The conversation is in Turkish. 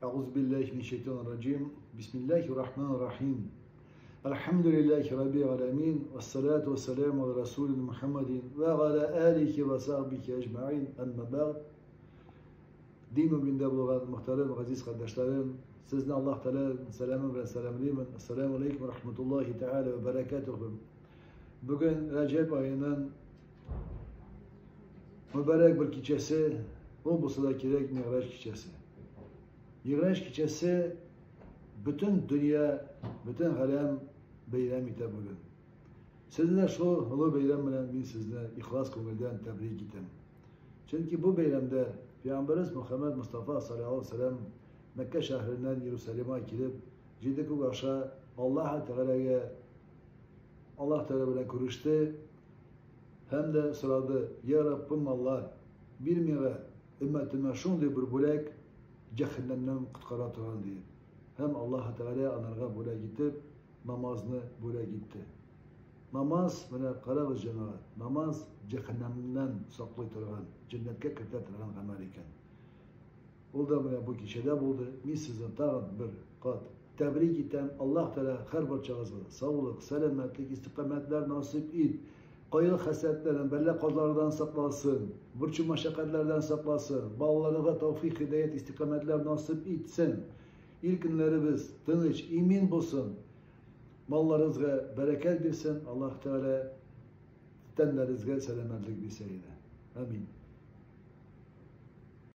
Euzubillahimineşşeytanirracim. Bismillahirrahmanirrahim. Elhamdülillahi Rabbil alemin. Vessalatu vesselamu ala Resulina Muhammedin ve ala alihi ve sahbihi ecma'in. Emme ba'd. Din mübinde bulunan muhterem aziz kardeşlerim, sizden Allah Teala selamı ve selamlayayım. Esselamu aleyküm ve rahmetullahi teala ve berekatuhu. Bugün Recep ayının mübarek bir gecesi, bu sıradaki Miraç gecesi. Miraç gecesi bütün dünya, bütün alem bayram ite bugün. Sizler şu hulu bayram bilen ben sizler ihlas gönülden tebrik ettim. Çünkü bu bayramda Peygamberimiz Muhammed Mustafa sallallahu aleyhi ve sellem Mekke şehrinden Yeruşalim'e girip ciddi karşı Allah Teala'ya konuştu. Hem de sıradı ya Rabbim Allah bir mire ümmetime şunday bir bölek cehennemden kurtaraturan diye. Hem Allah Teala anarga böyle gidip namazını böyle gitti. Namaz bana kara ve cemaat. Namaz cehennemden saklaytıran, cennetke kirtetıran Amerikan. O da bana bu kişide buldu. Biz sizin tağın bir kat tebrik ettim. Allah Teala her bir çağızı sağlık, selametlik, istikametler nasip et. Kayıl hasetlerden, belle kazalardan saklasın. Burcu meşakkatlerden saklasın. Bağlarına tevfik, hidayet, istikametler nasip etsin. İlk günlerimiz tınıç, imin bulsun. Mallarınızga bereket bilsin. Allah Teala tenlerinizge selametlik bilseydi. Amin.